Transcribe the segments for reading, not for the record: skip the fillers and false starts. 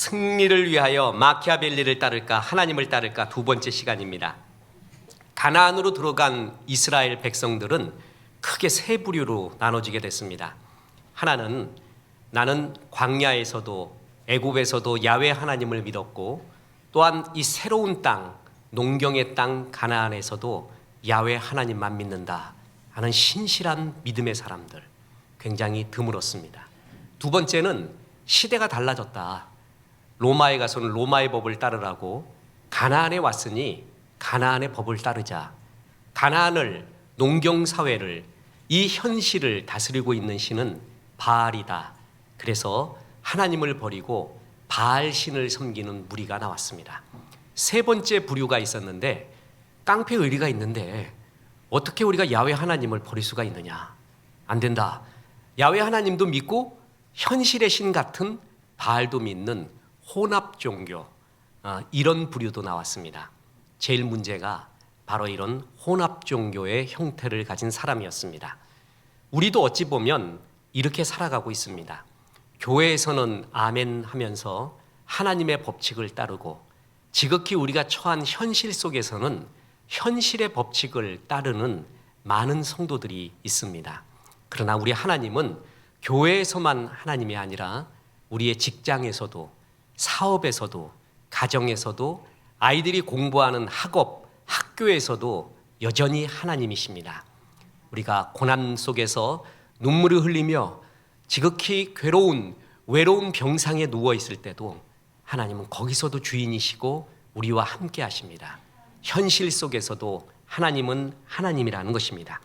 승리를 위하여 마키아벨리를 따를까 하나님을 따를까 두 번째 시간입니다. 가나안으로 들어간 이스라엘 백성들은 크게 세 부류로 나눠지게 됐습니다. 하나는 나는 광야에서도 애굽에서도 야훼 하나님을 믿었고, 또한 이 새로운 땅, 농경의 땅 가나안에서도 야훼 하나님만 믿는다 하는 신실한 믿음의 사람들, 굉장히 드물었습니다. 두 번째는 시대가 달라졌다, 로마에 가서는 로마의 법을 따르라고, 가나안에 왔으니 가나안의 법을 따르자, 가나안을, 농경사회를, 이 현실을 다스리고 있는 신은 바알이다, 그래서 하나님을 버리고 바알 신을 섬기는 무리가 나왔습니다. 세 번째 부류가 있었는데, 깡패 의리가 있는데 어떻게 우리가 야훼 하나님을 버릴 수가 있느냐, 안 된다, 야훼 하나님도 믿고 현실의 신 같은 바알도 믿는 혼합 종교, 이런 부류도 나왔습니다. 제일 문제가 바로 이런 혼합 종교의 형태를 가진 사람이었습니다. 우리도 어찌 보면 이렇게 살아가고 있습니다. 교회에서는 아멘 하면서 하나님의 법칙을 따르고, 지극히 우리가 처한 현실 속에서는 현실의 법칙을 따르는 많은 성도들이 있습니다. 그러나 우리 하나님은 교회에서만 하나님이 아니라 우리의 직장에서도, 사업에서도, 가정에서도, 아이들이 공부하는 학업, 학교에서도 여전히 하나님이십니다. 우리가 고난 속에서 눈물을 흘리며 지극히 외로운 병상에 누워 있을 때도 하나님은 거기서도 주인이시고 우리와 함께 하십니다. 현실 속에서도 하나님은 하나님이라는 것입니다.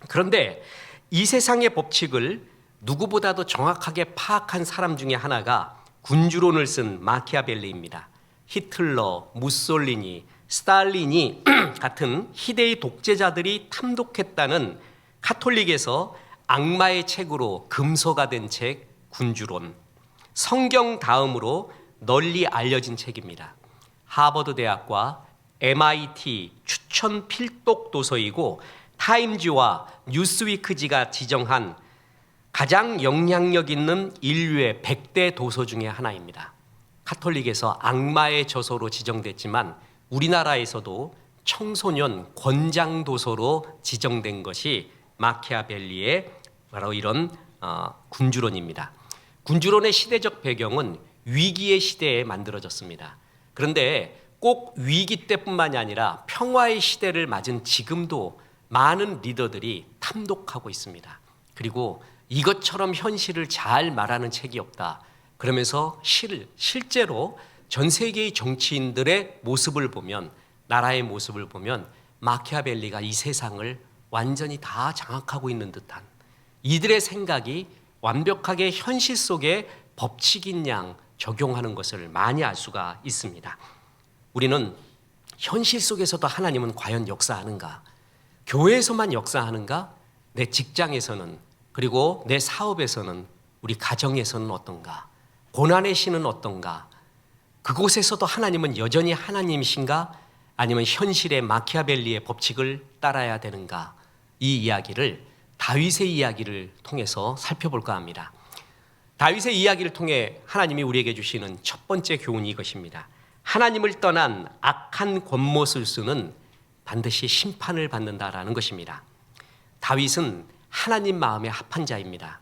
그런데 이 세상의 법칙을 누구보다도 정확하게 파악한 사람 중에 하나가 군주론을 쓴 마키아벨리입니다. 히틀러, 무솔리니, 스탈린이 같은 희대의 독재자들이 탐독했다는 카톨릭에서 악마의 책으로 금서가 된 책 군주론, 성경 다음으로 널리 알려진 책입니다. 하버드 대학과 MIT 추천 필독 도서이고, 타임지와 뉴스위크지가 지정한 가장 영향력 있는 인류의 100대 도서 중에 하나입니다. 카톨릭에서 악마의 저서로 지정됐지만 우리나라에서도 청소년 권장 도서로 지정된 것이 마키아벨리의 바로 이런 군주론입니다. 군주론의 시대적 배경은 위기의 시대에 만들어졌습니다. 그런데 꼭 위기 때뿐만이 아니라 평화의 시대를 맞은 지금도 많은 리더들이 탐독하고 있습니다. 그리고 이것처럼 현실을 잘 말하는 책이 없다, 그러면서 실제로 전 세계의 정치인들의 모습을 보면, 나라의 모습을 보면 마키아벨리가 이 세상을 완전히 다 장악하고 있는 듯한, 이들의 생각이 완벽하게 현실 속에 법칙인 양 적용하는 것을 많이 알 수가 있습니다. 우리는 현실 속에서도 하나님은 과연 역사하는가? 교회에서만 역사하는가? 내 직장에서는, 그리고 내 사업에서는, 우리 가정에서는 어떤가? 고난의 신은 어떤가? 그곳에서도 하나님은 여전히 하나님이신가? 아니면 현실의 마키아벨리의 법칙을 따라야 되는가? 이 이야기를, 다윗의 이야기를 통해서 살펴볼까 합니다. 다윗의 이야기를 통해 하나님이 우리에게 주시는 첫 번째 교훈이 이것입니다. 하나님을 떠난 악한 권모술수는 반드시 심판을 받는다라는 것입니다. 다윗은 하나님 마음에 합한 자입니다.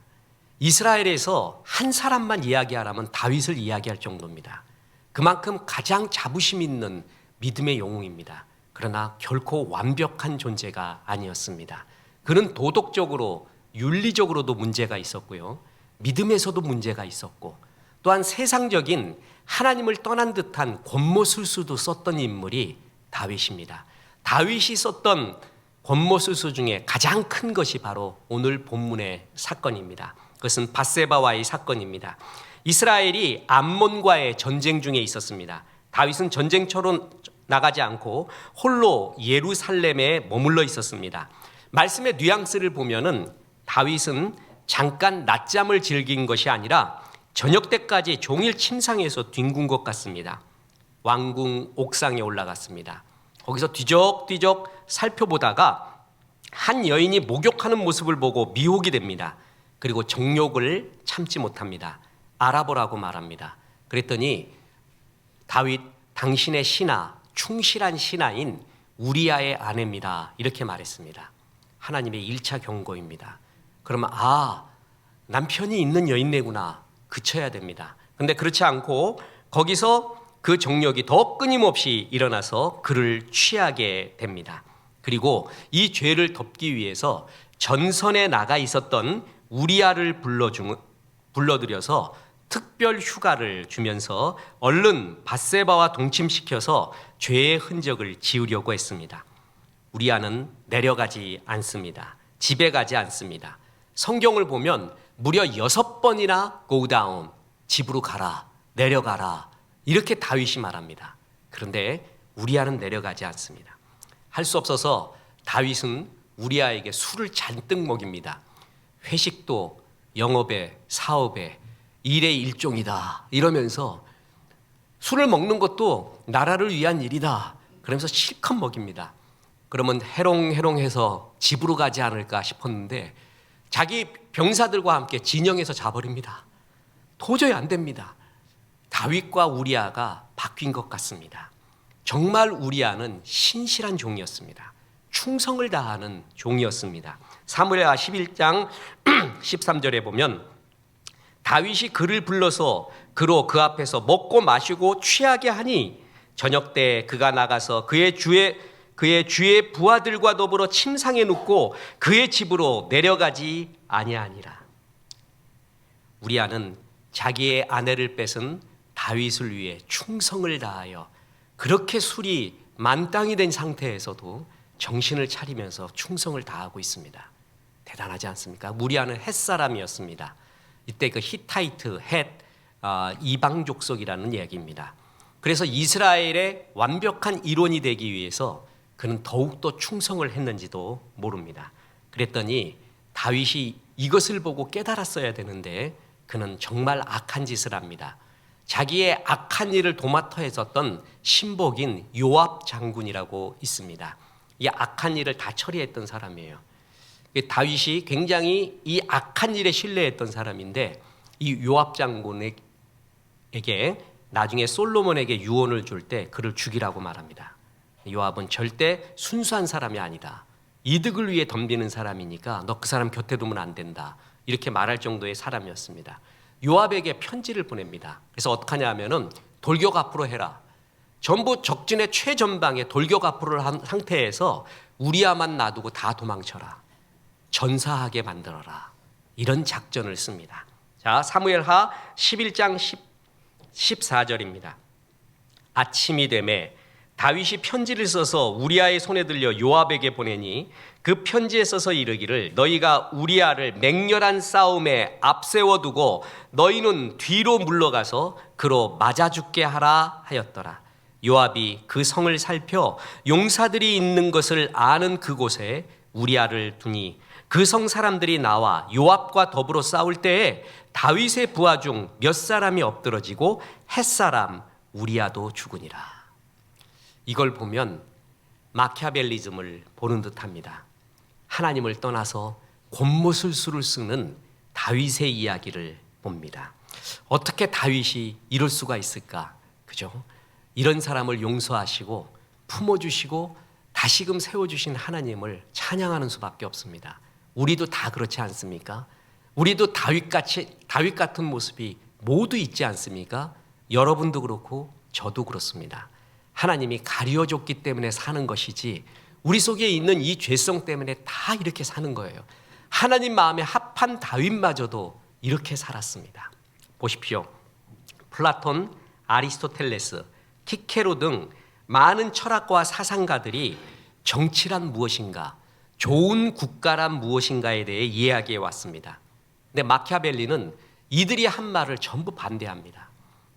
이스라엘에서 한 사람만 이야기하라면 다윗을 이야기할 정도입니다. 그만큼 가장 자부심 있는 믿음의 영웅입니다. 그러나 결코 완벽한 존재가 아니었습니다. 그는 도덕적으로, 윤리적으로도 문제가 있었고요, 믿음에서도 문제가 있었고, 또한 세상적인 하나님을 떠난 듯한 권모술수도 썼던 인물이 다윗입니다. 다윗이 썼던 권모술수 중에 가장 큰 것이 바로 오늘 본문의 사건입니다. 그것은 밧세바와의 사건입니다. 이스라엘이 암몬과의 전쟁 중에 있었습니다. 다윗은 전쟁터로 나가지 않고 홀로 예루살렘에 머물러 있었습니다. 말씀의 뉘앙스를 보면은 다윗은 잠깐 낮잠을 즐긴 것이 아니라 저녁 때까지 종일 침상에서 뒹군 것 같습니다. 왕궁 옥상에 올라갔습니다. 거기서 뒤적뒤적 살펴보다가 한 여인이 목욕하는 모습을 보고 미혹이 됩니다. 그리고 정욕을 참지 못합니다. 알아보라고 말합니다. 그랬더니 다윗 당신의 신하, 충실한 신하인 우리아의 아내입니다. 이렇게 말했습니다. 하나님의 1차 경고입니다. 그러면 남편이 있는 여인네구나 그쳐야 됩니다. 근데 그렇지 않고 거기서 그 정력이 더 끊임없이 일어나서 그를 취하게 됩니다. 그리고 이 죄를 덮기 위해서 전선에 나가 있었던 우리아를 불러들여서 특별 휴가를 주면서 얼른 밧세바와 동침시켜서 죄의 흔적을 지우려고 했습니다. 우리아는 내려가지 않습니다. 집에 가지 않습니다. 성경을 보면 무려 6번이나 go down, 집으로 가라, 내려가라 이렇게 다윗이 말합니다. 그런데 우리아는 내려가지 않습니다. 할 수 없어서 다윗은 우리아에게 술을 잔뜩 먹입니다. 회식도 영업의 사업의 일의 일종이다 이러면서 술을 먹는 것도 나라를 위한 일이다 그러면서 실컷 먹입니다. 그러면 해롱해롱해서 집으로 가지 않을까 싶었는데 자기 병사들과 함께 진영에서 자버립니다. 도저히 안 됩니다. 다윗과 우리아가 바뀐 것 같습니다. 정말 우리아는 신실한 종이었습니다. 충성을 다하는 종이었습니다. 사무엘하 11장 13절에 보면 다윗이 그를 불러서 그로 그 앞에서 먹고 마시고 취하게 하니 저녁 때 그가 나가서 그의 주의 부하들과 더불어 침상에 눕고 그의 집으로 내려가지 아니하니라. 우리아는 자기의 아내를 뺏은 다윗을 위해 충성을 다하여 그렇게 술이 만땅이 된 상태에서도 정신을 차리면서 충성을 다하고 있습니다. 대단하지 않습니까? 우리아는 헷사람이었습니다. 이때 그 히타이트, 이방 족속이라는 얘기입니다. 그래서 이스라엘의 완벽한 일원이 되기 위해서 그는 더욱더 충성을 했는지도 모릅니다. 그랬더니 다윗이 이것을 보고 깨달았어야 되는데 그는 정말 악한 짓을 합니다. 자기의 악한 일을 도맡아 했었던 신복인 요압 장군이라고 있습니다. 이 악한 일을 다 처리했던 사람이에요. 다윗이 굉장히 이 악한 일에 신뢰했던 사람인데 이 요압 장군에게 나중에 솔로몬에게 유언을 줄 때 그를 죽이라고 말합니다. 요압은 절대 순수한 사람이 아니다. 이득을 위해 덤비는 사람이니까 너 그 사람 곁에 두면 안 된다. 이렇게 말할 정도의 사람이었습니다. 요압에게 편지를 보냅니다. 그래서 어떡하냐 하면은 돌격 앞으로 해라. 전부 적진의 최전방에 돌격 앞으로 한 상태에서 우리아만 놔두고 다 도망쳐라. 전사하게 만들어라. 이런 작전을 씁니다. 자, 사무엘하 11장 14절입니다. 아침이 되매 다윗이 편지를 써서 우리아의 손에 들려 요압에게 보내니 그 편지에 써서 이르기를 너희가 우리아를 맹렬한 싸움에 앞세워 두고 너희는 뒤로 물러가서 그로 맞아 죽게 하라 하였더라. 요압이 그 성을 살펴 용사들이 있는 것을 아는 그곳에 우리아를 두니 그 성 사람들이 나와 요압과 더불어 싸울 때에 다윗의 부하 중 몇 사람이 엎드러지고 헷사람 우리아도 죽으니라. 이걸 보면 마키아벨리즘을 보는 듯합니다. 하나님을 떠나서 곤모술수를 쓰는 다윗의 이야기를 봅니다. 어떻게 다윗이 이럴 수가 있을까? 그죠? 이런 사람을 용서하시고 품어주시고 다시금 세워주신 하나님을 찬양하는 수밖에 없습니다. 우리도 다 그렇지 않습니까? 우리도 다윗 같은 모습이 모두 있지 않습니까? 여러분도 그렇고 저도 그렇습니다. 하나님이 가리워줬기 때문에 사는 것이지 우리 속에 있는 이 죄성 때문에 다 이렇게 사는 거예요. 하나님 마음에 합한 다윗마저도 이렇게 살았습니다. 보십시오. 플라톤, 아리스토텔레스, 키케로 등 많은 철학과 사상가들이 정치란 무엇인가, 좋은 국가란 무엇인가에 대해 이야기해 왔습니다. 근데 마키아벨리는 이들이 한 말을 전부 반대합니다.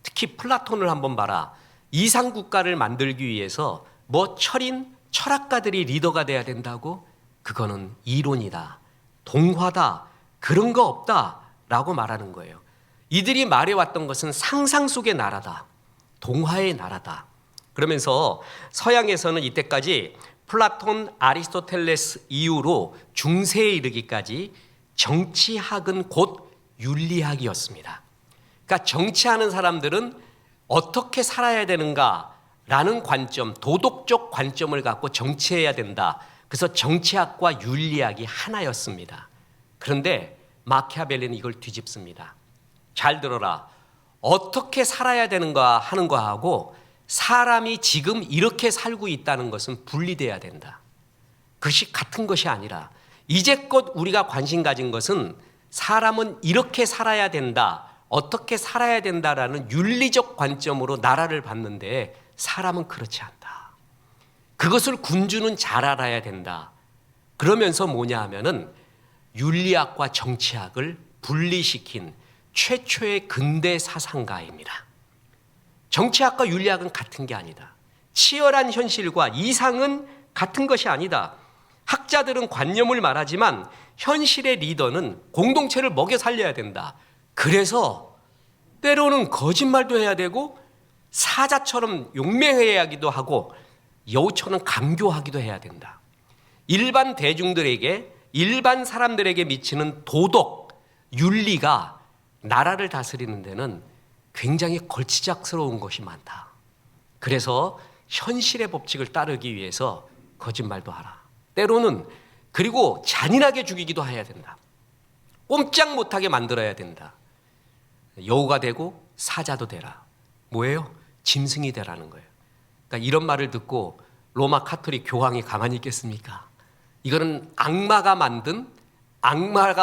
특히 플라톤을 한번 봐라. 이상 국가를 만들기 위해서 철학가들이 리더가 돼야 된다고? 그거는 이론이다, 동화다, 그런 거 없다 라고 말하는 거예요. 이들이 말해왔던 것은 상상 속의 나라다, 동화의 나라다. 그러면서 서양에서는 이때까지 플라톤, 아리스토텔레스 이후로 중세에 이르기까지 정치학은 곧 윤리학이었습니다. 그러니까 정치하는 사람들은 어떻게 살아야 되는가라는 관점, 도덕적 관점을 갖고 정치해야 된다. 그래서 정치학과 윤리학이 하나였습니다. 그런데 마키아벨리는 이걸 뒤집습니다. 잘 들어라. 어떻게 살아야 되는가 하는 거하고 사람이 지금 이렇게 살고 있다는 것은 분리돼야 된다. 그것이 같은 것이 아니라 이제껏 우리가 관심 가진 것은 사람은 이렇게 살아야 된다, 어떻게 살아야 된다라는 윤리적 관점으로 나라를 봤는데 사람은 그렇지 않다. 그것을 군주는 잘 알아야 된다. 그러면서 뭐냐 하면은 윤리학과 정치학을 분리시킨 최초의 근대 사상가입니다. 정치학과 윤리학은 같은 게 아니다. 치열한 현실과 이상은 같은 것이 아니다. 학자들은 관념을 말하지만 현실의 리더는 공동체를 먹여 살려야 된다. 그래서 때로는 거짓말도 해야 되고 사자처럼 용맹해야 하기도 하고 여우처럼 강교하기도 해야 된다. 일반 대중들에게, 일반 사람들에게 미치는 도덕, 윤리가 나라를 다스리는 데는 굉장히 걸치작스러운 것이 많다. 그래서 현실의 법칙을 따르기 위해서 거짓말도 하라. 때로는 그리고 잔인하게 죽이기도 해야 된다. 꼼짝 못하게 만들어야 된다. 여우가 되고 사자도 되라. 뭐예요? 짐승이 되라는 거예요. 그러니까 이런 말을 듣고 로마 카톨릭 교황이 가만히 있겠습니까? 이거는 악마가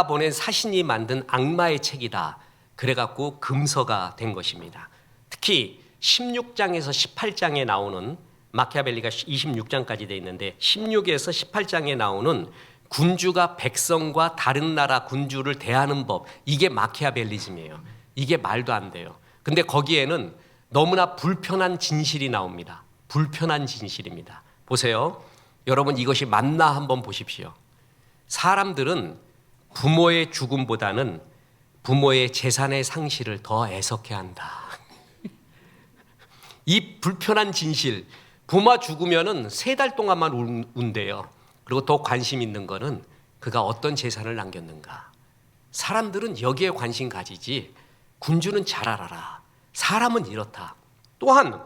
보낸 사신이 만든 악마의 책이다. 그래갖고 금서가 된 것입니다. 특히 16장에서 18장에 나오는, 마키아벨리가 26장까지 돼 있는데 16에서 18장에 나오는 군주가 백성과 다른 나라 군주를 대하는 법, 이게 마키아벨리즘이에요. 이게 말도 안 돼요. 근데 거기에는 너무나 불편한 진실이 나옵니다. 불편한 진실입니다. 보세요. 여러분 이것이 맞나 한번 보십시오. 사람들은 부모의 죽음보다는 부모의 재산의 상실을 더 애석해 한다. 이 불편한 진실, 부모 죽으면은 3달 동안만 운대요. 그리고 더 관심 있는 거는 그가 어떤 재산을 남겼는가. 사람들은 여기에 관심 가지지 군주는 잘 알아라. 사람은 이렇다. 또한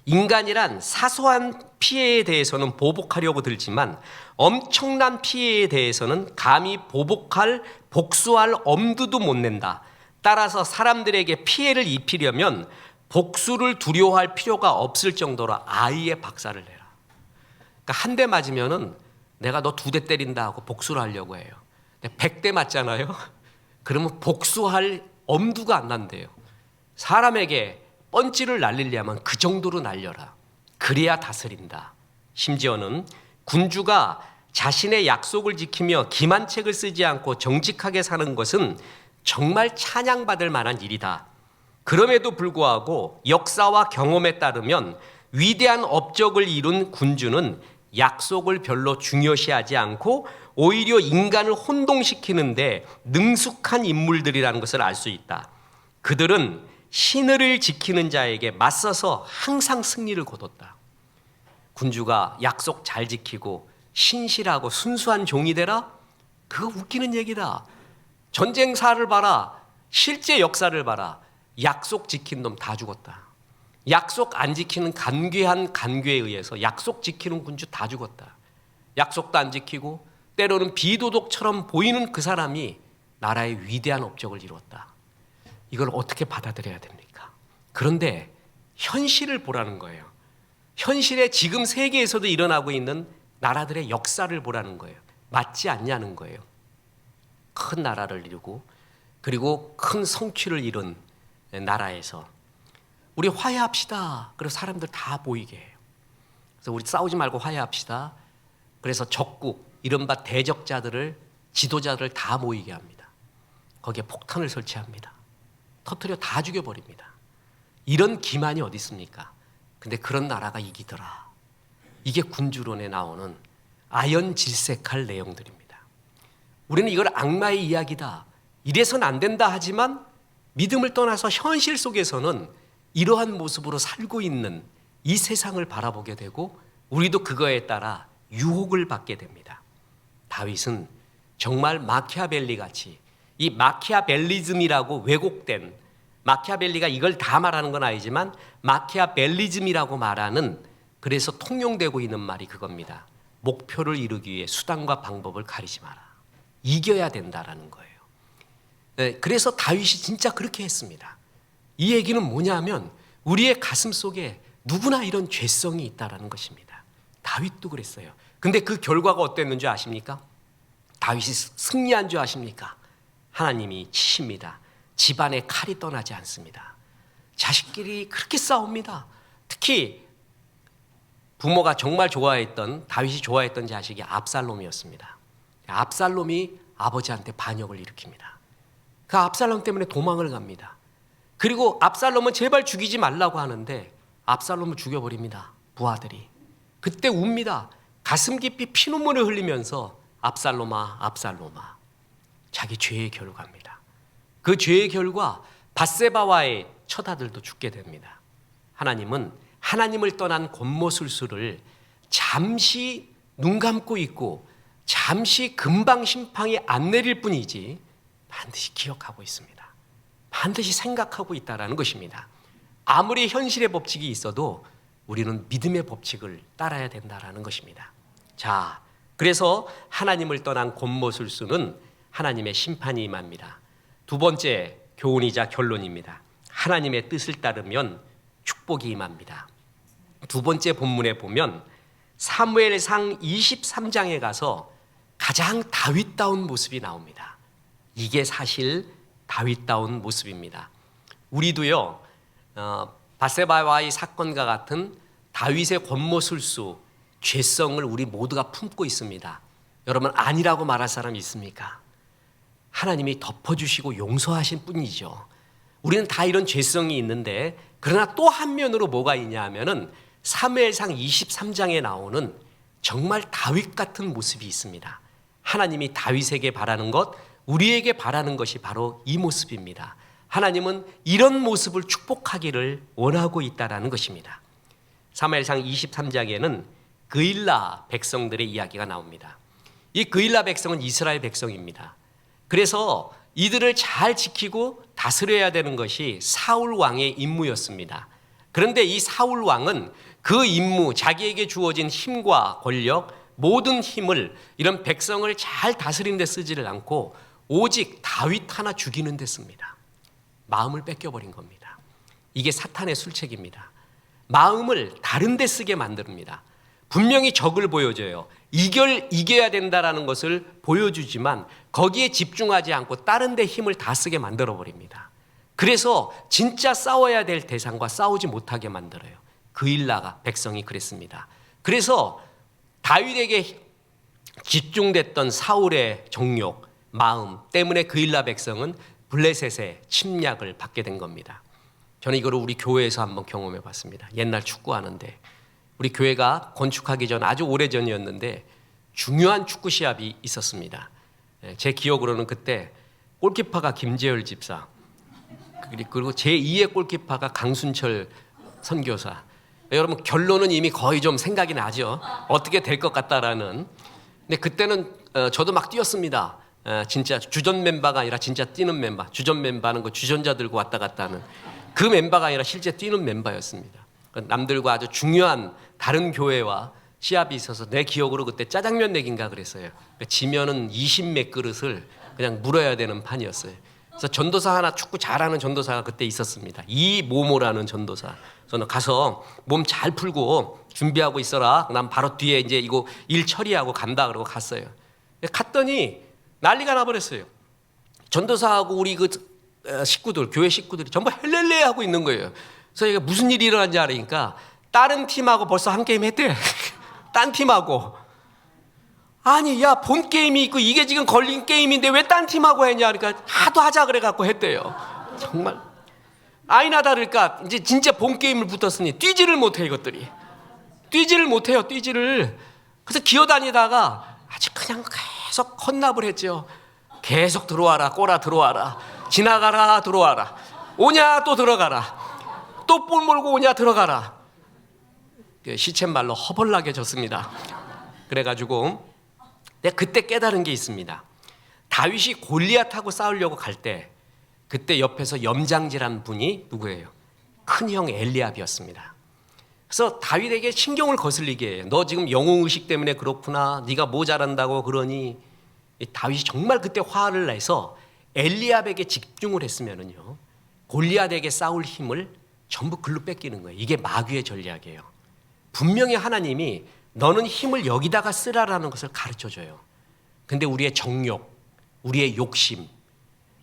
인간이란 사소한 피해에 대해서는 보복하려고 들지만 엄청난 피해에 대해서는 감히 복수할 엄두도 못 낸다. 따라서 사람들에게 피해를 입히려면 복수를 두려워할 필요가 없을 정도로 아예 박살을 내라. 그러니까 한 대 맞으면은 내가 너 2대 때린다 하고 복수를 하려고 해요. 100대 맞잖아요. 그러면 복수할 엄두가 안 난대요. 사람에게 펀치를 날리려면 그 정도로 날려라. 그래야 다스린다. 심지어는 군주가 자신의 약속을 지키며 기만책을 쓰지 않고 정직하게 사는 것은 정말 찬양받을 만한 일이다. 그럼에도 불구하고 역사와 경험에 따르면 위대한 업적을 이룬 군주는 약속을 별로 중요시하지 않고 오히려 인간을 혼동시키는데 능숙한 인물들이라는 것을 알 수 있다. 그들은 신의를 지키는 자에게 맞서서 항상 승리를 거뒀다. 군주가 약속 잘 지키고 신실하고 순수한 종이 되라? 그거 웃기는 얘기다. 전쟁사를 봐라. 실제 역사를 봐라. 약속 지킨 놈 다 죽었다. 약속 안 지키는 간괴한 간괴에 의해서 약속 지키는 군주 다 죽었다. 약속도 안 지키고 때로는 비도덕처럼 보이는 그 사람이 나라의 위대한 업적을 이루었다. 이걸 어떻게 받아들여야 됩니까? 그런데 현실을 보라는 거예요. 현실에 지금 세계에서도 일어나고 있는 나라들의 역사를 보라는 거예요. 맞지 않냐는 거예요. 큰 나라를 이루고 그리고 큰 성취를 이룬 나라에서 우리 화해합시다. 그래서 사람들 다 모이게 해요. 그래서 우리 싸우지 말고 화해합시다. 그래서 적국, 이른바 대적자들을, 지도자들을 다 모이게 합니다. 거기에 폭탄을 설치합니다. 터뜨려 다 죽여버립니다. 이런 기만이 어디 있습니까? 근데 그런 나라가 이기더라. 이게 군주론에 나오는 아연질색할 내용들입니다. 우리는 이걸 악마의 이야기다, 이래서는 안 된다 하지만 믿음을 떠나서 현실 속에서는 이러한 모습으로 살고 있는 이 세상을 바라보게 되고 우리도 그거에 따라 유혹을 받게 됩니다. 다윗은 정말 마키아벨리 같이 이 마키아벨리즘이라고 왜곡된 마키아벨리가 이걸 다 말하는 건 아니지만 마키아벨리즘이라고 말하는, 그래서 통용되고 있는 말이 그겁니다. 목표를 이루기 위해 수단과 방법을 가리지 마라. 이겨야 된다라는 거예요. 네, 그래서 다윗이 진짜 그렇게 했습니다. 이 얘기는 뭐냐면 우리의 가슴 속에 누구나 이런 죄성이 있다라는 것입니다. 다윗도 그랬어요. 근데 그 결과가 어땠는 줄 아십니까? 다윗이 승리한 줄 아십니까? 하나님이 치십니다. 집안에 칼이 떠나지 않습니다. 자식끼리 그렇게 싸웁니다. 특히 부모가 정말 좋아했던, 다윗이 좋아했던 자식이 압살롬이었습니다. 압살롬이 아버지한테 반역을 일으킵니다. 그 압살롬 때문에 도망을 갑니다. 그리고 압살롬은 제발 죽이지 말라고 하는데 압살롬을 죽여버립니다. 부하들이. 그때 웁니다. 가슴 깊이 피눈물을 흘리면서 압살롬아, 압살롬아. 자기 죄의 결과입니다. 그 죄의 결과 밧세바와의 처자들도 죽게 됩니다. 하나님은 하나님을 떠난 권모술수를 잠시 눈 감고 있고 잠시 금방 심판이 안 내릴 뿐이지 반드시 기억하고 있습니다. 반드시 생각하고 있다는 것입니다. 아무리 현실의 법칙이 있어도 우리는 믿음의 법칙을 따라야 된다는 것입니다. 자, 그래서 하나님을 떠난 권모술수는 하나님의 심판이 임합니다. 두 번째 교훈이자 결론입니다. 하나님의 뜻을 따르면 축복이 임합니다. 두 번째 본문에 보면 사무엘상 23장에 가서 가장 다윗다운 모습이 나옵니다. 이게 사실 다윗다운 모습입니다. 우리도요, 밧세바와의 사건과 같은 다윗의 권모술수, 죄성을 우리 모두가 품고 있습니다. 여러분, 아니라고 말할 사람이 있습니까? 하나님이 덮어주시고 용서하신 뿐이죠. 우리는 다 이런 죄성이 있는데, 그러나 또 한 면으로 뭐가 있냐 하면은 사무엘상 23장에 나오는 정말 다윗 같은 모습이 있습니다. 하나님이 다윗에게 바라는 것, 우리에게 바라는 것이 바로 이 모습입니다. 하나님은 이런 모습을 축복하기를 원하고 있다는 것입니다. 사무엘상 23장에는 그일라 백성들의 이야기가 나옵니다. 이 그일라 백성은 이스라엘 백성입니다. 그래서 이들을 잘 지키고 다스려야 되는 것이 사울 왕의 임무였습니다. 그런데 이 사울 왕은 그 임무, 자기에게 주어진 힘과 권력, 모든 힘을 이런 백성을 잘 다스리는 데 쓰지를 않고 오직 다윗 하나 죽이는 데 씁니다. 마음을 뺏겨버린 겁니다. 이게 사탄의 술책입니다. 마음을 다른 데 쓰게 만듭니다. 분명히 적을 보여줘요. 이겨야 된다라는 것을 보여주지만 거기에 집중하지 않고 다른 데 힘을 다 쓰게 만들어버립니다. 그래서 진짜 싸워야 될 대상과 싸우지 못하게 만들어요. 그일라가 백성이 그랬습니다. 그래서 다윗에게 집중됐던 사울의 정욕, 마음 때문에 그일라 백성은 블레셋의 침략을 받게 된 겁니다. 저는 이거를 우리 교회에서 한번 경험해 봤습니다. 옛날 축구하는데 우리 교회가 건축하기 전 아주 오래전이었는데 중요한 축구 시합이 있었습니다. 제 기억으로는 그때 골키퍼가 김재열 집사, 그리고 제2의 골키퍼가 강순철 선교사. 여러분, 결론은 이미 거의 좀 생각이 나죠. 어떻게 될 것 같다라는. 근데 그때는 저도 막 뛰었습니다. 진짜 주전 멤버가 아니라 진짜 뛰는 멤버. 주전 멤버는 그 주전자 들고 왔다 갔다 하는 그 멤버가 아니라 실제 뛰는 멤버였습니다. 남들과 아주 중요한 다른 교회와 시합이 있어서 내 기억으로 그때 짜장면 내기인가 그랬어요. 지면은 20몇 그릇을 그냥 물어야 되는 판이었어요. 그래서 전도사 하나, 축구 잘하는 전도사가 그때 있었습니다. 이모모라는 전도사. 저는 가서 몸 잘 풀고 준비하고 있어라. 난 바로 뒤에 이제 이거 일 처리하고 간다 그러고 갔어요. 갔더니 난리가 나버렸어요. 전도사하고 우리 그 식구들, 교회 식구들이 전부 헬렐레 하고 있는 거예요. 그래서 이게 무슨 일이 일어난지 알으니까 다른 팀하고 벌써 한 게임 했대. 딴 팀하고. 아니, 야, 본 게임이 있고 이게 지금 걸린 게임인데 왜 딴 팀하고 했냐. 그러니까 하도 하자 그래갖고 했대요. 정말. 아니나 다를까 이제 진짜 본 게임을 붙었으니 뛰지를 못해 이것들이. 뛰지를 못해요, 뛰지를. 그래서 기어다니다가 아주 그냥 계속 헌납을 했죠. 계속 들어와라, 꼬라 들어와라. 지나가라, 들어와라. 오냐, 또 들어가라. 또 볼 몰고 오냐, 들어가라. 시쳇말로 허벌나게 졌습니다. 그래가지고 내가 그때 깨달은 게 있습니다. 다윗이 골리앗하고 싸우려고 갈 때 그때 옆에서 염장질한 분이 누구예요? 큰형 엘리압이었습니다. 그래서 다윗에게 신경을 거슬리게 해요. 너 지금 영웅의식 때문에 그렇구나. 네가 뭐 잘한다고 그러니. 다윗이 정말 그때 화를 내서 엘리압에게 집중을 했으면은요, 골리앗에게 싸울 힘을 전부 글로 뺏기는 거예요. 이게 마귀의 전략이에요. 분명히 하나님이 너는 힘을 여기다가 쓰라라는 것을 가르쳐줘요. 근데 우리의 정욕, 우리의 욕심,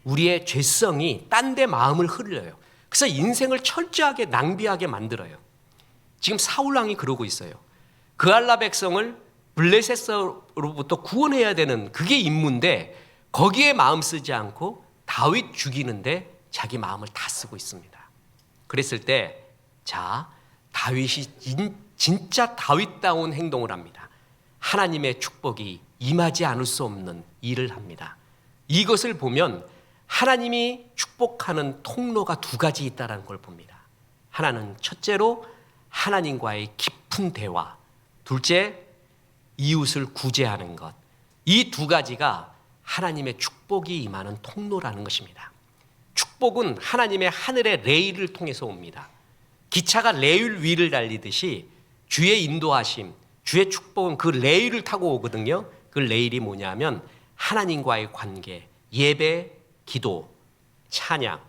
우리의 죄성이 딴 데 마음을 흘려요. 그래서 인생을 철저하게 낭비하게 만들어요. 지금 사울왕이 그러고 있어요. 그알라 백성을 블레셋으로부터 구원해야 되는 그게 임무인데 거기에 마음 쓰지 않고 다윗 죽이는데 자기 마음을 다 쓰고 있습니다. 그랬을 때 다윗이 진짜 다윗다운 행동을 합니다. 하나님의 축복이 임하지 않을 수 없는 일을 합니다. 이것을 보면 하나님이 축복하는 통로가 두 가지 있다는 걸 봅니다. 하나는 첫째로 하나님과의 깊은 대화, 둘째 이웃을 구제하는 것. 이 두 가지가 하나님의 축복이 임하는 통로라는 것입니다. 축복은 하나님의 하늘의 레일을 통해서 옵니다. 기차가 레일 위를 달리듯이 주의 인도하심, 주의 축복은 그 레일을 타고 오거든요. 그 레일이 뭐냐면 하나님과의 관계, 예배, 기도, 찬양,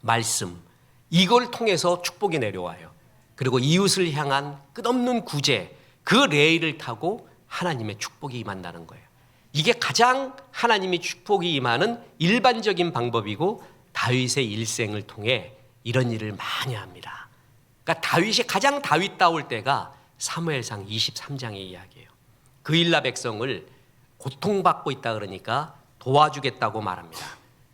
말씀, 이걸 통해서 축복이 내려와요. 그리고 이웃을 향한 끝없는 구제, 그 레일을 타고 하나님의 축복이 임한다는 거예요. 이게 가장 하나님이 축복이 임하는 일반적인 방법이고 다윗의 일생을 통해 이런 일을 많이 합니다. 그러니까 다윗이 가장 다윗다울 때가 사무엘상 23장의 이야기예요. 그일라 백성을 고통받고 있다 그러니까 도와주겠다고 말합니다.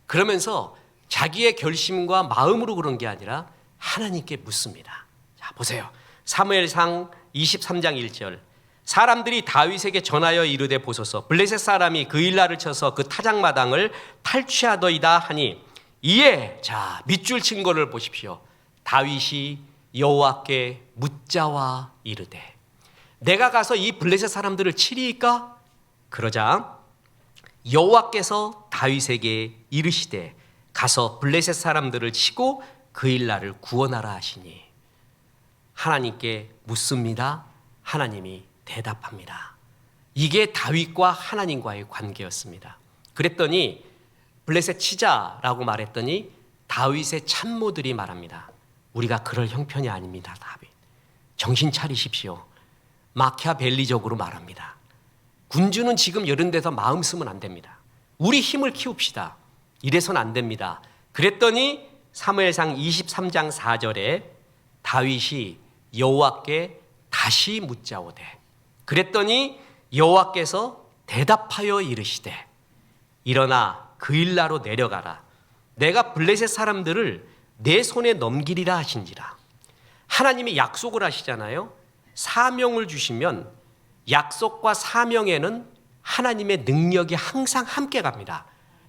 그러면서 자기의 결심과 마음으로 그런 게 아니라 하나님께 묻습니다. 자, 보세요. 사무엘상 23장 1절. 사람들이 다윗에게 전하여 이르되 보소서 블레셋 사람이 그일라를 쳐서 그 타작마당을 탈취하더이다 하니 이에 밑줄 친 거를 보십시오. 다윗이 여호와께 묻자와 이르되 내가 가서 이 블레셋 사람들을 치리이까? 그러자 여호와께서 다윗에게 이르시되 가서 블레셋 사람들을 치고 그일라를 구원하라 하시니 하나님께 묻습니다. 하나님이 대답합니다. 이게 다윗과 하나님과의 관계였습니다. 그랬더니 블레셋 치자라고 말했더니 다윗의 참모들이 말합니다. 우리가 그럴 형편이 아닙니다. 다윗, 정신 차리십시오. 마키아벨리적으로 말합니다. 군주는 지금 이런 데서 마음 쓰면 안 됩니다. 우리 힘을 키웁시다. 이래서는 안 됩니다. 그랬더니 사무엘상 23장 4절에 다윗이 여호와께 다시 묻자오되 그랬더니 여호와께서 대답하여 이르시되 일어나 그일라로 내려가라. 내가 블레셋 사람들을 내 손에 넘기리라 하신지라. 하나님이 약속을 하시잖아요. 사명을 주시면 약속과 사명에는 하나님의 능력이 항상 함께 갑니다.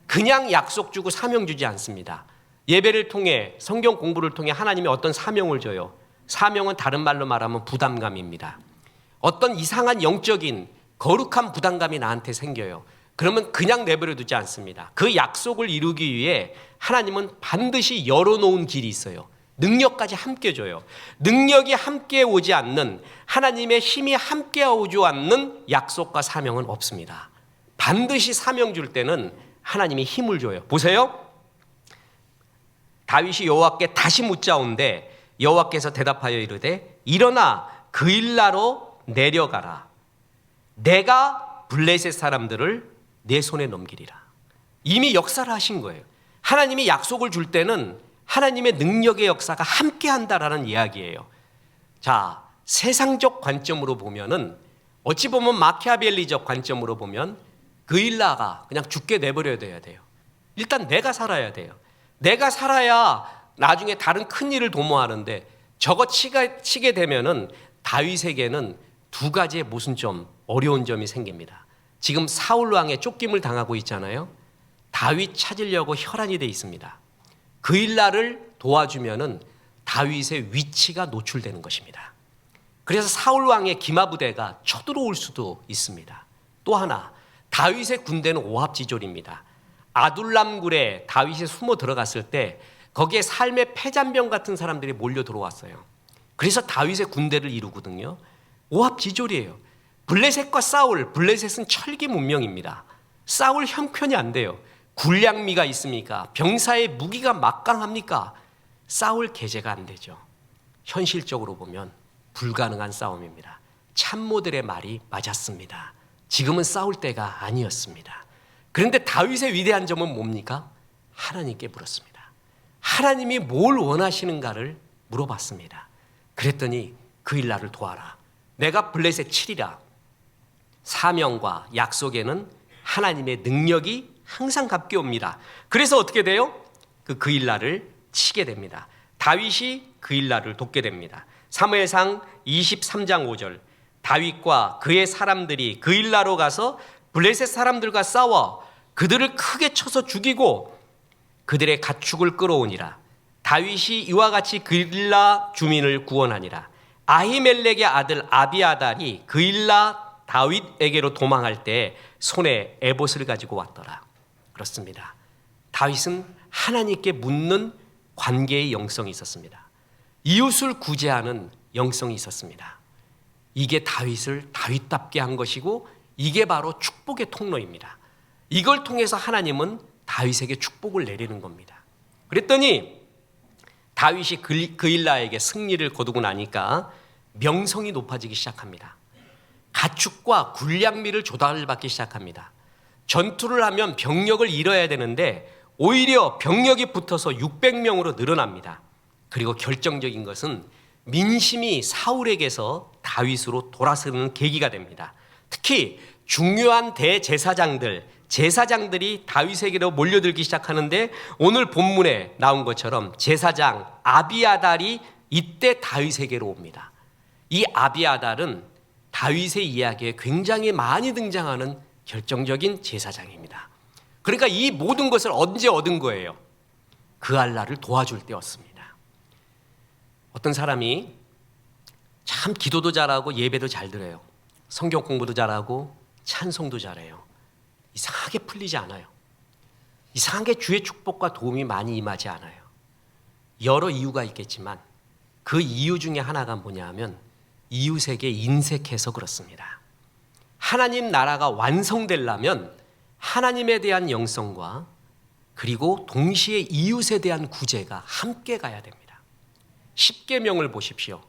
그냥 약속 주고 사명 주지 않습니다. 예배를 통해 성경 공부를 통해 하나님이 어떤 사명을 줘요. 사명은 다른 말로 말하면 부담감입니다. 어떤 이상한 영적인 거룩한 부담감이 나한테 생겨요. 그러면 그냥 내버려 두지 않습니다. 그 약속을 이루기 위해 하나님은 반드시 열어놓은 길이 있어요. 능력까지 함께 줘요. 능력이 함께 오지 않는, 하나님의 힘이 함께 오지 않는 약속과 사명은 없습니다. 반드시 사명 줄 때는 하나님이 힘을 줘요. 보세요. 다윗이 여호와께 다시 묻자온데 여호와께서 대답하여 이르되 일어나 그일라로 내려가라. 내가 블레셋 사람들을 내 손에 넘기리라. 이미 역사를 하신 거예요. 하나님이 약속을 줄 때는 하나님의 능력의 역사가 함께 한다라는 이야기예요. 자, 세상적 관점으로 보면은 어찌 보면 마키아벨리적 관점으로 보면 그일라가 그냥 죽게 내버려야 돼요. 일단 내가 살아야 돼요. 내가 살아야 나중에 다른 큰 일을 도모하는데 저거 치게 되면은 다윗에게는 두 가지의 모순점, 어려운 점이 생깁니다. 지금 사울 왕의 쫓김을 당하고 있잖아요. 다윗 찾으려고 혈안이 돼 있습니다. 그일라를 도와주면은 다윗의 위치가 노출되는 것입니다. 그래서 사울 왕의 기마부대가 쳐들어올 수도 있습니다. 또 하나, 다윗의 군대는 오합지졸입니다. 아둘람 굴에 다윗이 숨어 들어갔을 때 거기에 삶의 패잔병 같은 사람들이 몰려 들어왔어요. 그래서 다윗의 군대를 이루거든요. 오합지졸이에요. 블레셋과 사울, 블레셋은 철기 문명입니다. 싸울 형편이 안 돼요. 군량미가 있습니까? 병사의 무기가 막강합니까? 싸울 계제가 안 되죠. 현실적으로 보면 불가능한 싸움입니다. 참모들의 말이 맞았습니다. 지금은 싸울 때가 아니었습니다. 그런데 다윗의 위대한 점은 뭡니까? 하나님께 물었습니다. 하나님이 뭘 원하시는가를 물어봤습니다. 그랬더니 그 일 나를 도와라. 내가 블레셋 치리라. 사명과 약속에는 하나님의 능력이 항상 함께 옵니다. 그래서 어떻게 돼요? 그 일날을 치게 됩니다. 다윗이 그 일날을 돕게 됩니다. 사무엘상 23장 5절 다윗과 그의 사람들이 그 일나로 가서 블레셋 사람들과 싸워 그들을 크게 쳐서 죽이고 그들의 가축을 끌어오니라. 다윗이 이와 같이 그 일나 주민을 구원하니라. 아히멜렉의 아들 아비아달이 그 일나 다윗에게로 도망할 때 손에 에봇을 가지고 왔더라. 그렇습니다. 다윗은 하나님께 묻는 관계의 영성이 있었습니다. 이웃을 구제하는 영성이 있었습니다. 이게 다윗을 다윗답게 한 것이고 이게 바로 축복의 통로입니다. 이걸 통해서 하나님은 다윗에게 축복을 내리는 겁니다. 그랬더니 다윗이 그일라에게 승리를 거두고 나니까 명성이 높아지기 시작합니다. 가축과 군량미를 조달을 받기 시작합니다. 전투를 하면 병력을 잃어야 되는데 오히려 병력이 붙어서 600명으로 늘어납니다. 그리고 결정적인 것은 민심이 사울에게서 다윗으로 돌아서는 계기가 됩니다. 특히 중요한 제사장들이 다윗에게로 몰려들기 시작하는데 오늘 본문에 나온 것처럼 제사장 아비아달이 이때 다윗에게로 옵니다. 이 아비아달은 다윗의 이야기에 굉장히 많이 등장하는 결정적인 제사장입니다. 그러니까 이 모든 것을 언제 얻은 거예요? 그알라를 도와줄 때였습니다. 어떤 사람이 참 기도도 잘하고 예배도 잘 드려요. 성경 공부도 잘하고 찬송도 잘해요. 이상하게 풀리지 않아요. 이상하게 주의 축복과 도움이 많이 임하지 않아요. 여러 이유가 있겠지만 그 이유 중에 하나가 뭐냐면 이웃에게 인색해서 그렇습니다. 하나님 나라가 완성되려면 하나님에 대한 영성과 그리고 동시에 이웃에 대한 구제가 함께 가야 됩니다. 10계명을 보십시오.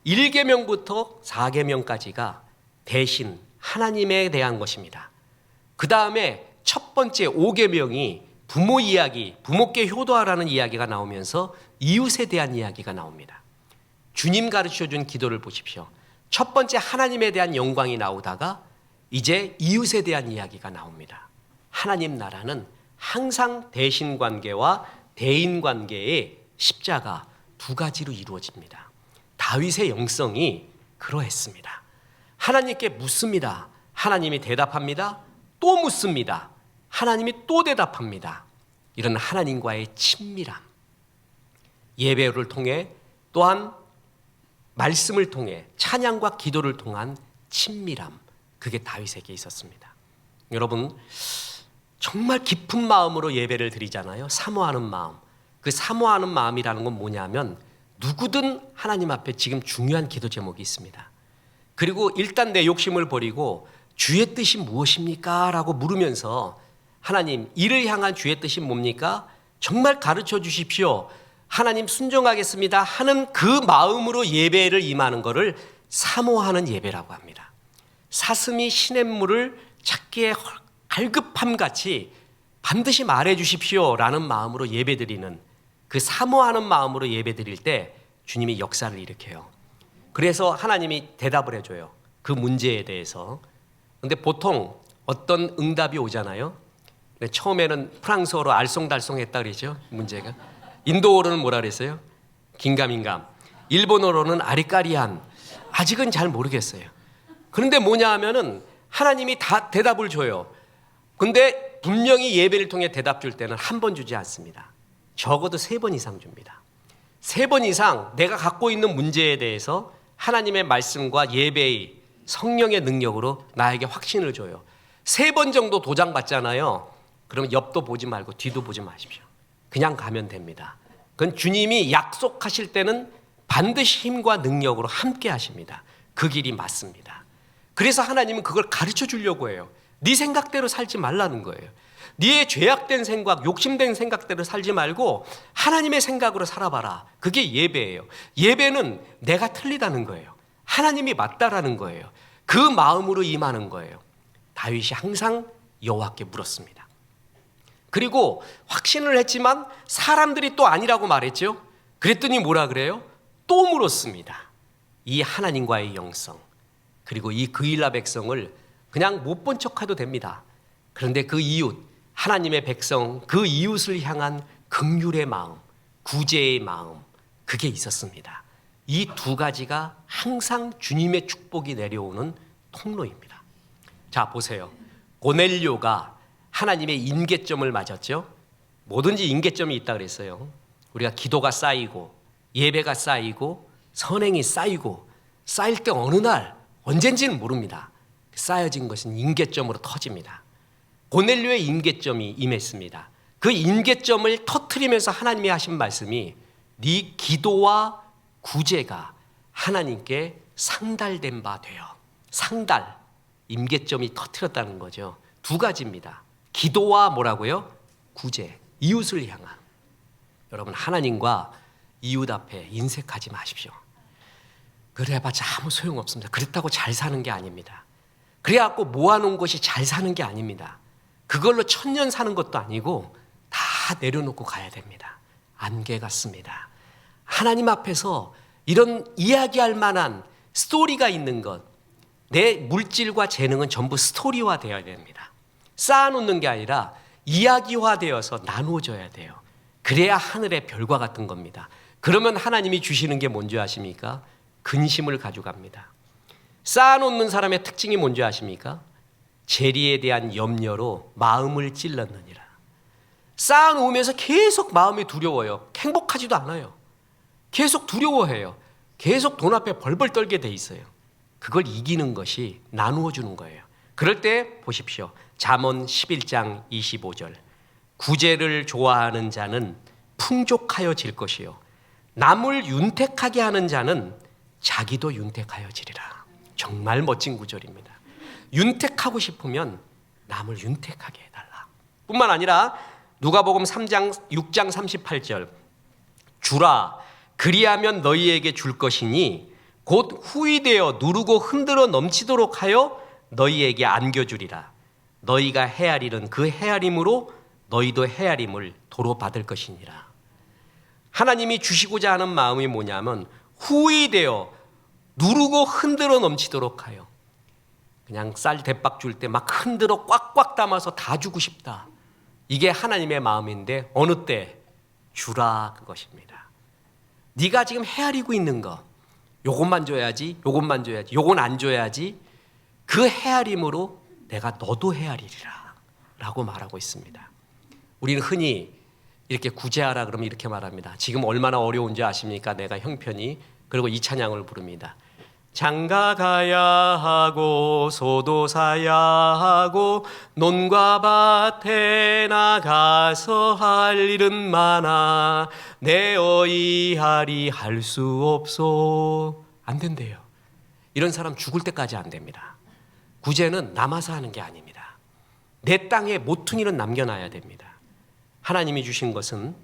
1계명부터 4계명까지가 대신 하나님에 대한 것입니다. 그 다음에 첫 번째 5계명이 부모 이야기, 부모께 효도하라는 이야기가 나오면서 이웃에 대한 이야기가 나옵니다. 주님 가르쳐준 기도를 보십시오. 첫 번째 하나님에 대한 영광이 나오다가 이제 이웃에 대한 이야기가 나옵니다. 하나님 나라는 항상 대신관계와 대인관계의 십자가 두 가지로 이루어집니다. 다윗의 영성이 그러했습니다. 하나님께 묻습니다. 하나님이 대답합니다. 또 묻습니다. 하나님이 또 대답합니다. 이런 하나님과의 친밀함. 예배를 통해 또한 말씀을 통해 찬양과 기도를 통한 친밀함. 그게 다윗에게 있었습니다. 여러분 정말 깊은 마음으로 예배를 드리잖아요. 사모하는 마음. 그 사모하는 마음이라는 건 뭐냐면 누구든 하나님 앞에 지금 중요한 기도 제목이 있습니다. 그리고 일단 내 욕심을 버리고 주의 뜻이 무엇입니까? 라고 물으면서 하나님 이를 향한 주의 뜻이 뭡니까? 정말 가르쳐 주십시오. 하나님 순종하겠습니다 하는 그 마음으로 예배를 임하는 것을 사모하는 예배라고 합니다. 사슴이 시냇물을 찾기에 갈급함같이 반드시 말해 주십시오 라는 마음으로 예배드리는 그 사모하는 마음으로 예배드릴 때 주님이 역사를 일으켜요. 그래서 하나님이 대답을 해줘요. 그 문제에 대해서. 근데 보통 어떤 응답이 오잖아요. 처음에는 프랑스어로 알쏭달쏭했다 그러죠. 문제가. 인도어로는 뭐라 그랬어요? 긴가민감. 일본어로는 아리까리한. 아직은 잘 모르겠어요. 그런데 뭐냐 하면은 하나님이 다 대답을 줘요. 근데 분명히 예배를 통해 대답 줄 때는 한 번 주지 않습니다. 적어도 3번 이상 줍니다. 3번 이상 내가 갖고 있는 문제에 대해서 하나님의 말씀과 예배의 성령의 능력으로 나에게 확신을 줘요. 3번 정도 도장 받잖아요. 그러면 옆도 보지 말고 뒤도 보지 마십시오. 그냥 가면 됩니다. 그건 주님이 약속하실 때는 반드시 힘과 능력으로 함께 하십니다. 그 길이 맞습니다. 그래서 하나님은 그걸 가르쳐 주려고 해요. 네 생각대로 살지 말라는 거예요. 네 죄악된 생각, 욕심된 생각대로 살지 말고 하나님의 생각으로 살아봐라. 그게 예배예요. 예배는 내가 틀리다는 거예요. 하나님이 맞다라는 거예요. 그 마음으로 임하는 거예요. 다윗이 항상 여호와께 물었습니다. 그리고 확신을 했지만 사람들이 또 아니라고 말했죠. 그랬더니 뭐라 그래요? 또 물었습니다. 이 하나님과의 영성, 그리고 이 그일라 백성을 그냥 못 본 척해도 됩니다. 그런데 그 이웃, 하나님의 백성, 그 이웃을 향한 긍휼의 마음, 구제의 마음, 그게 있었습니다. 이 두 가지가 항상 주님의 축복이 내려오는 통로입니다. 자, 보세요. 고넬료가 하나님의 임계점을 맞았죠. 뭐든지 임계점이 있다 그랬어요. 우리가 기도가 쌓이고 예배가 쌓이고 선행이 쌓이고 쌓일 때 어느 날 언젠지는 모릅니다. 쌓여진 것은 임계점으로 터집니다. 고넬료의 임계점이 임했습니다. 그 임계점을 터뜨리면서 하나님이 하신 말씀이 네 기도와 구제가 하나님께 상달된 바 되어. 상달, 임계점이 터뜨렸다는 거죠. 두 가지입니다. 기도와 뭐라고요? 구제, 이웃을 향한. 여러분, 하나님과 이웃 앞에 인색하지 마십시오. 그래봤자 아무 소용없습니다. 그렇다고 잘 사는 게 아닙니다. 그래갖고 모아놓은 것이 잘 사는 게 아닙니다. 그걸로 천년 사는 것도 아니고 다 내려놓고 가야 됩니다. 안개 같습니다. 하나님 앞에서 이런 이야기할 만한 스토리가 있는 것, 내 물질과 재능은 전부 스토리화 되어야 됩니다. 쌓아놓는 게 아니라 이야기화되어서 나누어져야 돼요. 그래야 하늘의 별과 같은 겁니다. 그러면 하나님이 주시는 게 뭔지 아십니까? 근심을 가져갑니다. 쌓아놓는 사람의 특징이 뭔지 아십니까? 재리에 대한 염려로 마음을 찔렀느니라. 쌓아놓으면서 계속 마음이 두려워요. 행복하지도 않아요. 계속 두려워해요. 계속 돈 앞에 벌벌 떨게 돼 있어요. 그걸 이기는 것이 나누어 주는 거예요. 그럴 때 보십시오. 잠언 11장 25절. 구제를 좋아하는 자는 풍족하여질 것이요 남을 윤택하게 하는 자는 자기도 윤택하여지리라. 정말 멋진 구절입니다. 윤택하고 싶으면 남을 윤택하게 해달라. 뿐만 아니라 누가복음 6장 38절. 주라 그리하면 너희에게 줄 것이니 곧 후이되어 누르고 흔들어 넘치도록 하여 너희에게 안겨주리라. 너희가 헤아리는 그 헤아림으로 너희도 헤아림을 도로 받을 것이니라. 하나님이 주시고자 하는 마음이 뭐냐면 후이되어 누르고 흔들어 넘치도록 하여. 그냥 쌀 대박 줄 때 막 흔들어 꽉꽉 담아서 다 주고 싶다. 이게 하나님의 마음인데 어느 때 주라 그것입니다. 네가 지금 헤아리고 있는 거, 요것만 줘야지, 요것만 줘야지, 요건 안 줘야지. 그 헤아림으로 내가 너도 헤아리리라 라고 말하고 있습니다. 우리는 흔히 이렇게 구제하라 그러면 이렇게 말합니다. 지금 얼마나 어려운지 아십니까? 내가 형편이. 그리고 이 찬양을 부릅니다. 장가 가야 하고 소도 사야 하고 논과 밭에 나가서 할 일은 많아 내 어이하리 할 수 없소. 안 된대요. 이런 사람 죽을 때까지 안 됩니다. 구제는 남아서 하는 게 아닙니다. 내 땅에 모퉁이는 남겨놔야 됩니다. 하나님이 주신 것은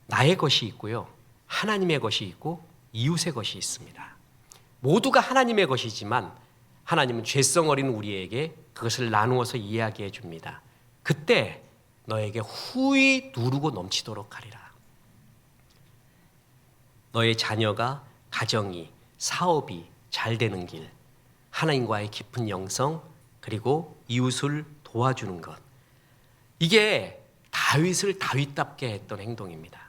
나의 것이 있고요, 하나님의 것이 있고 이웃의 것이 있습니다. 모두가 하나님의 것이지만 하나님은 죄성 어린 우리에게 그것을 나누어서 이야기해 줍니다. 그때 너에게 후히 누르고 넘치도록 하리라. 너의 자녀가, 가정이, 사업이 잘 되는 길, 하나님과의 깊은 영성, 그리고 이웃을 도와주는 것, 이게 다윗을 다윗답게 했던 행동입니다.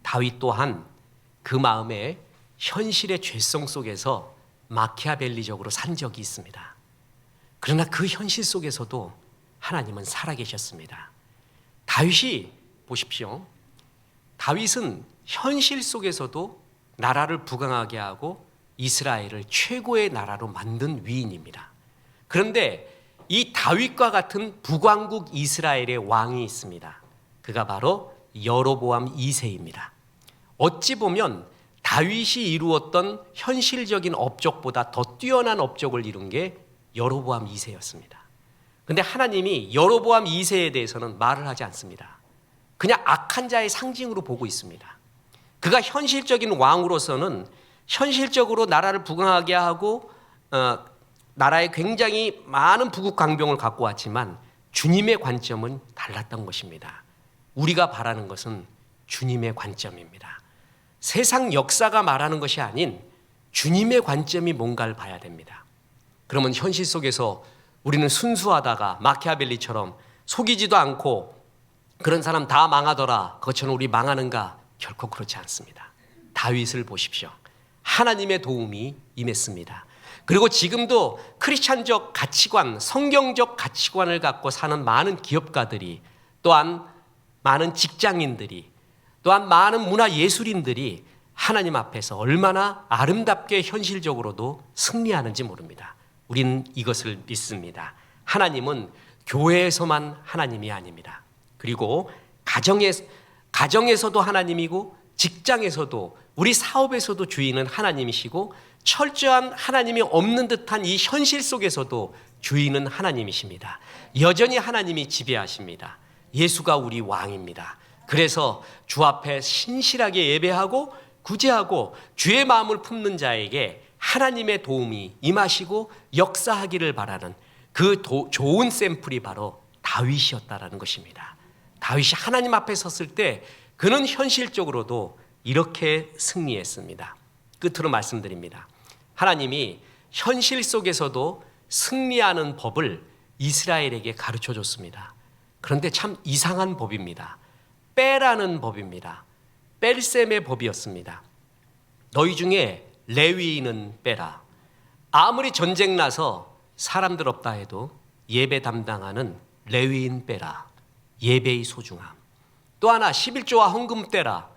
다윗 또한 그 마음에 현실의 죄성 속에서 마키아벨리적으로 산 적이 있습니다. 그러나 그 현실 속에서도 하나님은 살아계셨습니다. 다윗이 보십시오. 다윗은 현실 속에서도 나라를 부강하게 하고 이스라엘을 최고의 나라로 만든 위인입니다. 그런데 이 다윗과 같은 북왕국 이스라엘의 왕이 있습니다. 그가 바로 여로보암 2세입니다. 어찌 보면 다윗이 이루었던 현실적인 업적보다 더 뛰어난 업적을 이룬 게 여로보암 2세였습니다. 그런데 하나님이 여로보암 2세에 대해서는 말을 하지 않습니다. 그냥 악한 자의 상징으로 보고 있습니다. 그가 현실적인 왕으로서는 현실적으로 나라를 부강하게 하고 나라에 굉장히 많은 부국 강병을 갖고 왔지만 주님의 관점은 달랐던 것입니다. 우리가 바라는 것은 주님의 관점입니다. 세상 역사가 말하는 것이 아닌 주님의 관점이 뭔가를 봐야 됩니다. 그러면 현실 속에서 우리는 순수하다가 마키아벨리처럼 속이지도 않고 그런 사람 다 망하더라, 그것처럼 우리 망하는가? 결코 그렇지 않습니다. 다윗을 보십시오. 하나님의 도움이 임했습니다. 그리고 지금도 크리스찬적 가치관, 성경적 가치관을 갖고 사는 많은 기업가들이, 또한 많은 직장인들이, 또한 많은 문화예술인들이 하나님 앞에서 얼마나 아름답게 현실적으로도 승리하는지 모릅니다. 우리는 이것을 믿습니다. 하나님은 교회에서만 하나님이 아닙니다. 그리고 가정에서도 하나님이고 직장에서도 우리 사업에서도 주인은 하나님이시고 철저한 하나님이 없는 듯한 이 현실 속에서도 주인은 하나님이십니다. 여전히 하나님이 지배하십니다. 예수가 우리 왕입니다. 그래서 주 앞에 신실하게 예배하고 구제하고 주의 마음을 품는 자에게 하나님의 도움이 임하시고 역사하기를 바라는 그 좋은 샘플이 바로 다윗이었다라는 것입니다. 다윗이 하나님 앞에 섰을 때 그는 현실적으로도 이렇게 승리했습니다. 끝으로 말씀드립니다. 하나님이 현실 속에서도 승리하는 법을 이스라엘에게 가르쳐 줬습니다. 그런데 참 이상한 법입니다. 빼라는 법입니다. 뺄셈의 법이었습니다. 너희 중에 레위인은 빼라. 아무리 전쟁 나서 사람들 없다 해도 예배 담당하는 레위인 빼라. 예배의 소중함. 또 하나 11조와 헌금 떼라.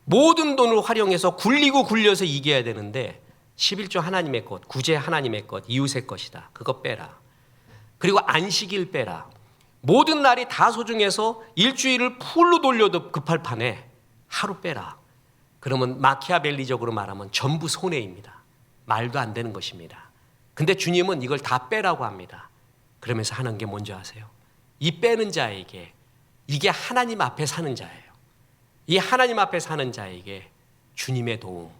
모든 돈을 활용해서 굴리고 굴려서 이겨야 되는데 11조 하나님의 것, 구제 하나님의 것, 이웃의 것이다. 그거 빼라. 그리고 안식일 빼라. 모든 날이 다 소중해서 일주일을 풀로 돌려도 급할 판에 하루 빼라. 그러면 마키아벨리적으로 말하면 전부 손해입니다. 말도 안 되는 것입니다. 근데 주님은 이걸 다 빼라고 합니다. 그러면서 하는 게 뭔지 아세요? 이 빼는 자에게, 이게 하나님 앞에 사는 자예요. 이 하나님 앞에 사는 자에게 주님의 도움,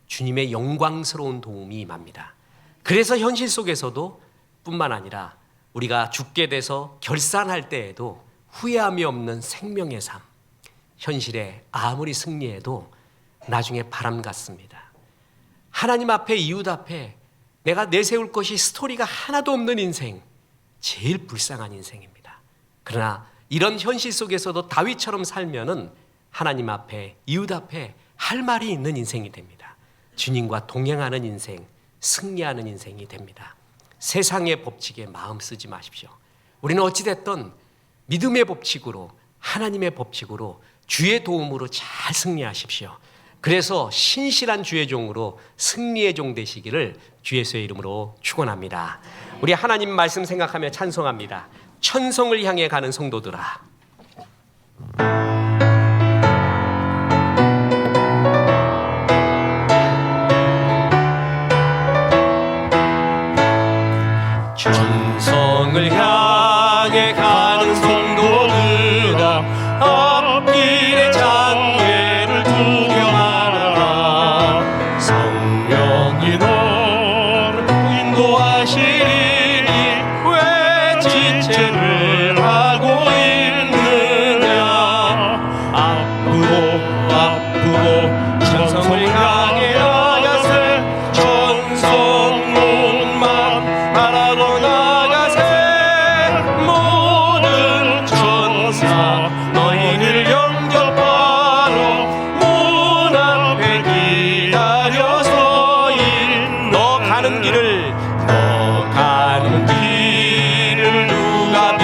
주님의 영광스러운 도움이 임합니다. 그래서 현실 속에서도 뿐만 아니라 우리가 죽게 돼서 결산할 때에도 후회함이 없는 생명의 삶, 현실에 아무리 승리해도 나중에 바람 같습니다. 하나님 앞에, 이웃 앞에 내가 내세울 것이 스토리가 하나도 없는 인생, 제일 불쌍한 인생입니다. 그러나 이런 현실 속에서도 다윗처럼 살면은 하나님 앞에, 이웃 앞에 할 말이 있는 인생이 됩니다. 주님과 동행하는 인생, 승리하는 인생이 됩니다. 세상의 법칙에 마음 쓰지 마십시오. 우리는 어찌됐든 믿음의 법칙으로, 하나님의 법칙으로, 주의 도움으로 잘 승리하십시오. 그래서 신실한 주의 종으로 승리의 종 되시기를 주 예수의 이름으로 축원합니다. 우리 하나님 말씀 생각하며 찬송합니다. 천성을 향해 가는 성도들아. 천성을 향해 가는 성도들아, 앞길에 장애를 구경하라. 성령이 너를 인도하시리니 왜 지체를 하고 있느냐. 앞으로 천성을 향해 나가세. 천성문만 바라로 나가세. 모든 천사 너희를 영접하러 문 앞에 기다려 서인. 너 가는 길을 누가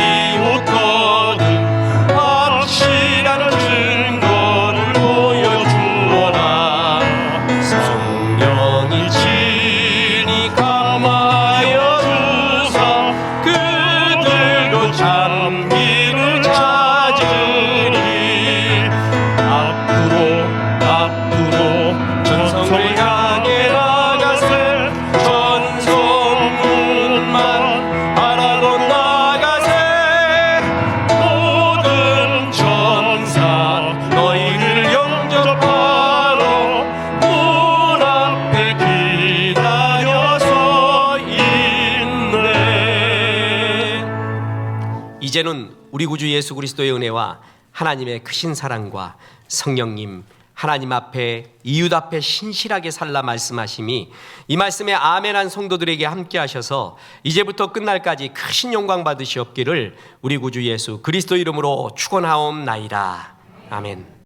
이제는 우리 구주 예수 그리스도의 은혜와 하나님의 크신 사랑과 성령님 하나님 앞에 이웃 앞에 신실하게 살라 말씀하심이 이 말씀에 아멘한 성도들에게 함께 하셔서 이제부터 끝날까지 크신 영광 받으시옵기를 우리 구주 예수 그리스도 이름으로 축원하옵나이다. 아멘.